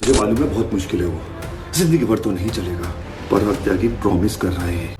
मुझे मालूम है बहुत मुश्किल है वो, जिंदगी भर तो नहीं चलेगा, पर त्यागी प्रॉमिस कर रहा है।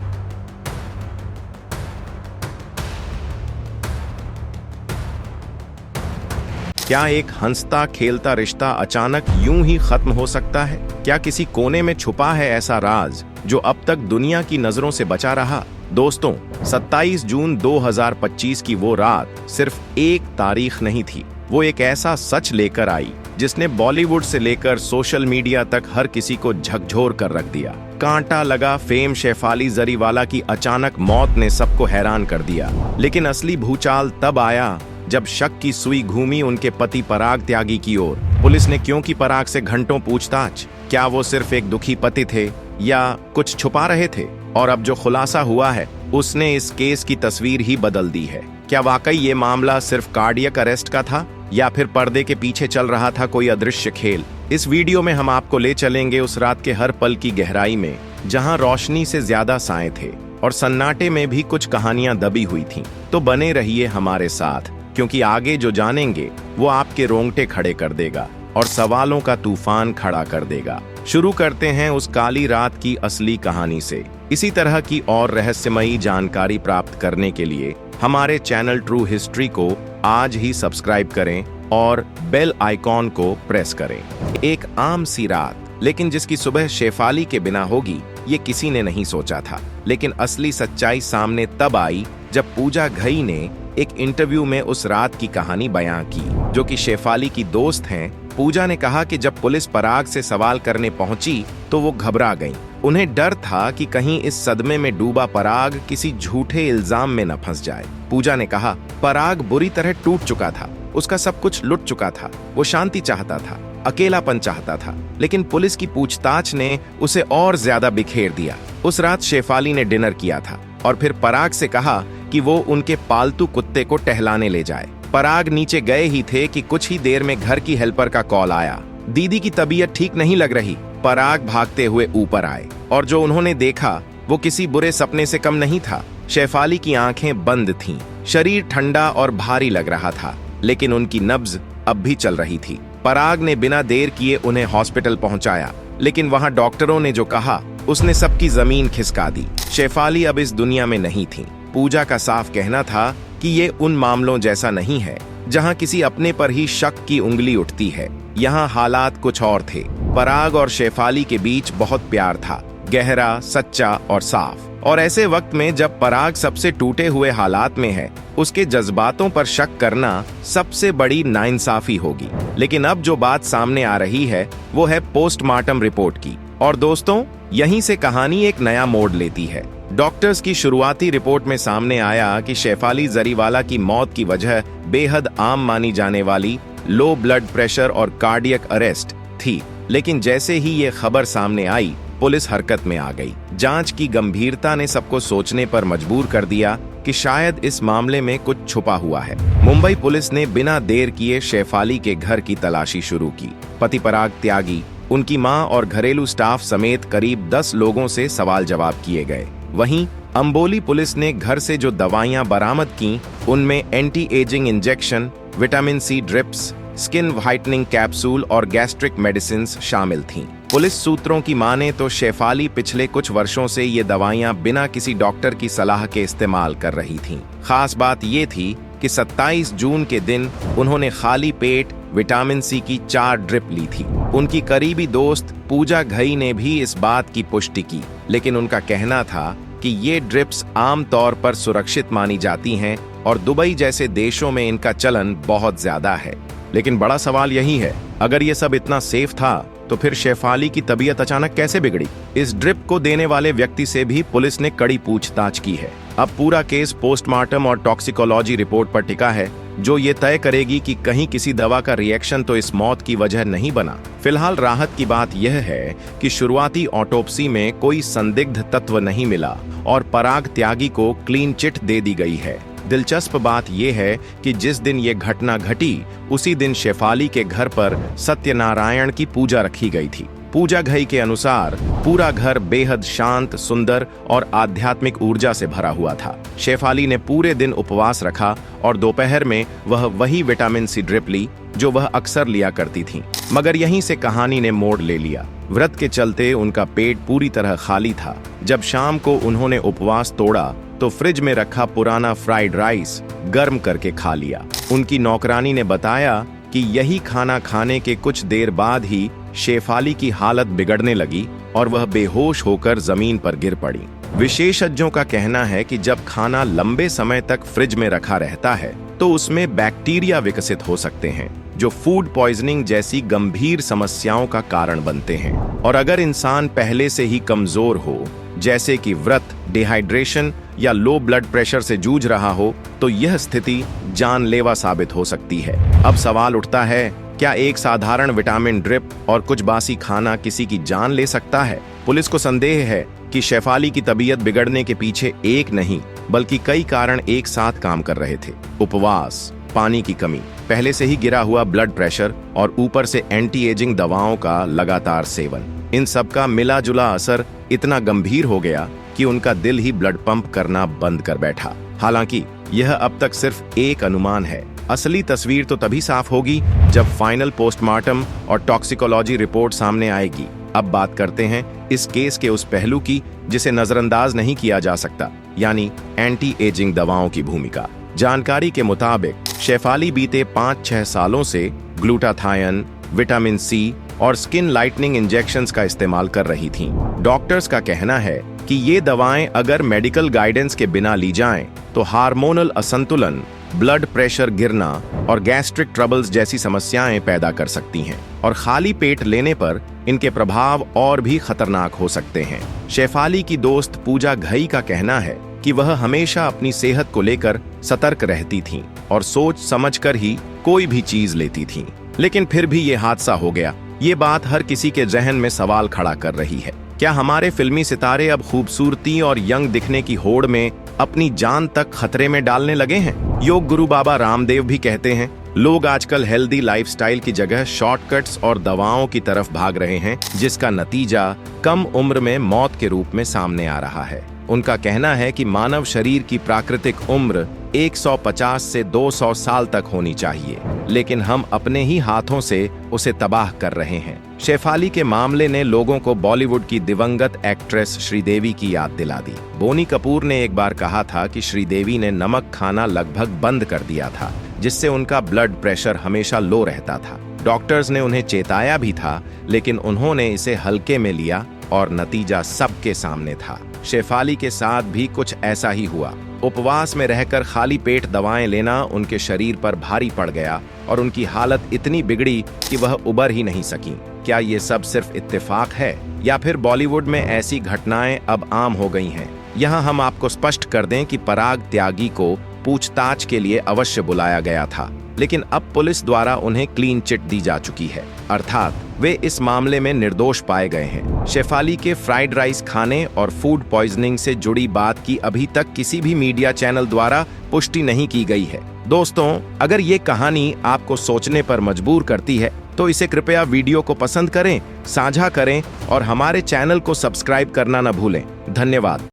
क्या एक हंसता खेलता रिश्ता अचानक यूं ही खत्म हो सकता है? क्या किसी कोने में छुपा है ऐसा राज जो अब तक दुनिया की नजरों से बचा रहा? दोस्तों, 27 जून 2025 की वो रात सिर्फ एक तारीख नहीं थी, वो एक ऐसा सच लेकर आई जिसने बॉलीवुड से लेकर सोशल मीडिया तक हर किसी को झकझोर कर रख दिया। कांटा लगा फेम शेफाली जरीवाला की अचानक मौत ने सबको हैरान कर दिया, लेकिन असली भूचाल तब आया जब शक की सुई घूमी उनके पति पराग त्यागी की ओर। पुलिस ने क्यों की पराग से घंटों पूछताछ। क्या वो सिर्फ एक दुखी पति थे या कुछ छुपा रहे थे? और अब जो खुलासा हुआ है उसने इस केस की तस्वीर ही बदल दी है। क्या वाकई ये मामला सिर्फ कार्डियक अरेस्ट का था या फिर पर्दे के पीछे चल रहा था कोई अदृश्य खेल? इस वीडियो में हम आपको ले चलेंगे उस रात के हर पल की गहराई में, जहां रोशनी से ज्यादा साए थे और सन्नाटे में भी कुछ कहानियां दबी हुई थीं। तो बने रहिए हमारे साथ, क्योंकि आगे जो जानेंगे वो आपके रोंगटे खड़े कर देगा और सवालों का तूफान खड़ा कर देगा। शुरू करते हैं उस काली रात की असली कहानी से। इसी तरह की और रहस्यमयी जानकारी प्राप्त करने के लिए हमारे चैनल ट्रू हिस्ट्री को आज ही सब्सक्राइब करें और बेल आइकॉन को प्रेस करें। एक आम सी रात, लेकिन जिसकी सुबह शेफाली के बिना होगी ये किसी ने नहीं सोचा था। लेकिन असली सच्चाई सामने तब आई जब पूजा घई ने एक इंटरव्यू में उस रात की कहानी बयां की, जो कि शेफाली की दोस्त हैं। पूजा ने कहा कि जब पुलिस पराग से सवाल करने पहुंची तो वो घबरा गईं। उन्हें डर था कि कहीं इस सदमे में डूबा पराग किसी झूठे इल्जाम में न फंस जाए। पूजा ने कहा, पराग बुरी तरह टूट चुका था, उसका सब कुछ लुट चुका था, वो शांति चाहता था, अकेलापन चाहता था, लेकिन पुलिस की पूछताछ ने उसे और ज्यादा बिखेर दिया। उस रात शेफाली ने डिनर किया था और फिर पराग से कहा कि वो उनके पालतू कुत्ते को टहलाने ले जाए। पराग नीचे गए ही थे कि कुछ ही देर में घर की हेल्पर का कॉल आया। दीदी की तबीयत ठीक नहीं लग रही। पराग भागते हुए ऊपर आए और जो उन्होंने देखा वो किसी बुरे सपने से कम नहीं था। शेफाली की आंखें बंद थीं, शरीर ठंडा और भारी लग रहा था, लेकिन उनकी नब्ज अब भी चल रही थी। पराग ने बिना देर किए उन्हें हॉस्पिटल पहुंचाया, लेकिन वहां डॉक्टरों ने जो कहा उसने सबकी जमीन खिसका दी। शेफाली अब इस दुनिया में नहीं थी। पूजा का साफ कहना था कि ये उन मामलों जैसा नहीं है जहां किसी अपने पर ही शक की उंगली उठती है। यहाँ हालात कुछ और थे। पराग और शेफाली के बीच बहुत प्यार था, गहरा, सच्चा और साफ। और ऐसे वक्त में जब पराग सबसे टूटे हुए हालात में है, उसके जज्बातों पर शक करना सबसे बड़ी नाइंसाफी होगी। लेकिन अब जो बात सामने आ रही है वो है पोस्टमार्टम रिपोर्ट की। और दोस्तों, यहीं से कहानी एक नया मोड़ लेती है। डॉक्टर्स की शुरुआती रिपोर्ट में सामने आया कि शेफाली जरीवाला की मौत की वजह बेहद आम मानी जाने वाली लो ब्लड प्रेशर और कार्डियक अरेस्ट थी। लेकिन जैसे ही ये खबर सामने आई, पुलिस हरकत में आ गई। जांच की गंभीरता ने सबको सोचने पर मजबूर कर दिया कि शायद इस मामले में कुछ छुपा हुआ है। मुंबई पुलिस ने बिना देर किए शेफाली के घर की तलाशी शुरू की। पति पराग त्यागी, उनकी मां और घरेलू स्टाफ समेत करीब 10 लोगों से सवाल जवाब किए गए। वहीं अंबोली पुलिस ने घर से जो दवाइयां बरामद की उनमें anti ageing injection, vitamin C drips, skin whitening capsule और गैस्ट्रिक मेडिसिन शामिल थीं। पुलिस सूत्रों की माने तो शेफाली पिछले कुछ वर्षों से ये दवाइयां बिना किसी डॉक्टर की सलाह के इस्तेमाल कर रही थीं। खास बात ये थी कि 27 जून के दिन उन्होंने खाली पेट विटामिन सी की 4 ड्रिप ली थी। उनकी करीबी दोस्त पूजा घई ने भी इस बात की पुष्टि की, लेकिन उनका कहना था कि ये ड्रिप्स आम तौर पर सुरक्षित मानी जाती हैं और दुबई जैसे देशों में इनका चलन बहुत ज्यादा है। लेकिन बड़ा सवाल यही है, अगर ये सब इतना सेफ था तो फिर शेफाली की तबीयत अचानक कैसे बिगड़ी? इस ड्रिप को देने वाले व्यक्ति से भी पुलिस ने कड़ी पूछताछ की है। अब पूरा केस पोस्टमार्टम और टॉक्सिकोलॉजी रिपोर्ट पर टिका है, जो ये तय करेगी कि कहीं किसी दवा का रिएक्शन तो इस मौत की वजह नहीं बना। फिलहाल राहत की बात यह है कि शुरुआती ऑटोप्सी में कोई संदिग्ध तत्व नहीं मिला और पराग त्यागी को क्लीन चिट दे दी गई है। दिलचस्प बात यह है कि जिस दिन ये घटना घटी उसी दिन शेफाली के घर पर सत्यनारायण की पूजा रखी गई थी। पूजा घई के अनुसार पूरा घर बेहद शांत, सुंदर और आध्यात्मिक ऊर्जा से भरा हुआ था। शेफाली ने पूरे दिन उपवास रखा और दोपहर में वह वही विटामिन सी ड्रिप ली जो वह अक्सर लिया करती थी। मगर यहीं से कहानी ने मोड़ ले लिया। व्रत के चलते उनका पेट पूरी तरह खाली था। जब शाम को उन्होंने उपवास तोड़ा तो फ्रिज में रखा पुराना फ्राइड राइस गर्म करके खा लिया। उनकी नौकरानी ने बताया कि यही खाना खाने के कुछ देर बाद ही शेफाली की हालत बिगड़ने लगी और वह बेहोश होकर जमीन पर गिर पड़ी। विशेषज्ञों का कहना है कि जब खाना लंबे समय तक फ्रिज में रखा रहता है तो उसमें बैक्टीरिया विकसित हो सकते हैं जो फूड पॉइजनिंग जैसी गंभीर समस्याओं का कारण बनते हैं। और अगर इंसान पहले से ही कमजोर हो, जैसे कि व्रत, डिहाइड्रेशन या लो ब्लड प्रेशर से जूझ रहा हो, तो यह स्थिति जानलेवा साबित हो सकती है। अब सवाल उठता है, क्या एक साधारण विटामिन ड्रिप और कुछ बासी खाना किसी की जान ले सकता है? पुलिस को संदेह है कि शेफाली की तबीयत बिगड़ने के पीछे एक नहीं बल्कि कई कारण एक साथ काम कर रहे थे। उपवास, पानी की कमी, पहले से ही गिरा हुआ ब्लड प्रेशर और ऊपर से एंटी एजिंग दवाओं का लगातार सेवन, इन सब का मिला जुला असर इतना गंभीर हो गया कि उनका दिल ही ब्लड पंप करना बंद कर बैठा। हालांकि यह अब तक सिर्फ एक अनुमान है। असली तस्वीर तो तभी साफ होगी जब फाइनल पोस्टमार्टम और टॉक्सिकोलॉजी रिपोर्ट सामने आएगी। अब बात करते हैं इस केस के उस पहलू की जिसे नजरअंदाज नहीं किया जा सकता, यानी एंटी एजिंग दवाओं की भूमिका। जानकारी के मुताबिक शेफाली बीते 5-6 सालों से ग्लूटाथायन, विटामिन सी और स्किन लाइटनिंग इंजेक्शंस का इस्तेमाल कर रही थीं। डॉक्टर्स का कहना है कि ये दवाएं अगर मेडिकल गाइडेंस के बिना ली जाएं तो हार्मोनल असंतुलन, ब्लड प्रेशर गिरना और गैस्ट्रिक ट्रबल्स जैसी समस्याएं पैदा कर सकती हैं और खाली पेट लेने पर इनके प्रभाव और भी खतरनाक हो सकते हैं। शेफाली की दोस्त पूजा घई का कहना है कि वह हमेशा अपनी सेहत को लेकर सतर्क रहती थीं और सोच समझकर ही कोई भी चीज लेती थीं। लेकिन फिर भी ये हादसा हो गया। ये बात हर किसी के जहन में सवाल खड़ा कर रही है। क्या हमारे फिल्मी सितारे अब खूबसूरती और यंग दिखने की होड़ में अपनी जान तक खतरे में डालने लगे हैं? योग गुरु बाबा रामदेव भी कहते हैं, लोग आजकल हेल्दी लाइफस्टाइल की जगह शॉर्टकट्स और दवाओं की तरफ भाग रहे हैं, जिसका नतीजा कम उम्र में मौत के रूप में सामने आ रहा है। उनका कहना है कि मानव शरीर की प्राकृतिक उम्र 150 से 200 साल तक होनी चाहिए, लेकिन हम अपने ही हाथों से उसे तबाह कर रहे हैं। शेफाली के मामले ने लोगों को बॉलीवुड की दिवंगत एक्ट्रेस श्रीदेवी की याद दिला दी। बोनी कपूर ने एक बार कहा था कि श्रीदेवी ने नमक खाना लगभग बंद कर दिया था, जिससे उनका ब्लड प्रेशर हमेशा लो रहता था। डॉक्टर्स ने उन्हें चेताया भी था, लेकिन उन्होंने इसे हल्के में लिया और नतीजा सबके सामने था। शेफाली के साथ भी कुछ ऐसा ही हुआ। उपवास में रहकर खाली पेट दवाएं लेना उनके शरीर पर भारी पड़ गया और उनकी हालत इतनी बिगड़ी कि वह उबर ही नहीं सकी। क्या ये सब सिर्फ इत्तेफाक है या फिर बॉलीवुड में ऐसी घटनाएं अब आम हो गई हैं? यहाँ हम आपको स्पष्ट कर दें कि पराग त्यागी को पूछताछ के लिए अवश्य बुलाया गया था, लेकिन अब पुलिस द्वारा उन्हें क्लीन चिट दी जा चुकी है, अर्थात वे इस मामले में निर्दोष पाए गए हैं। शेफाली के फ्राइड राइस खाने और फूड पॉइजनिंग से जुड़ी बात की अभी तक किसी भी मीडिया चैनल द्वारा पुष्टि नहीं की गई है। दोस्तों, अगर ये कहानी आपको सोचने पर मजबूर करती है तो इसे कृपया वीडियो को पसंद करें, साझा करें और हमारे चैनल को सब्सक्राइब करना न भूलें। धन्यवाद।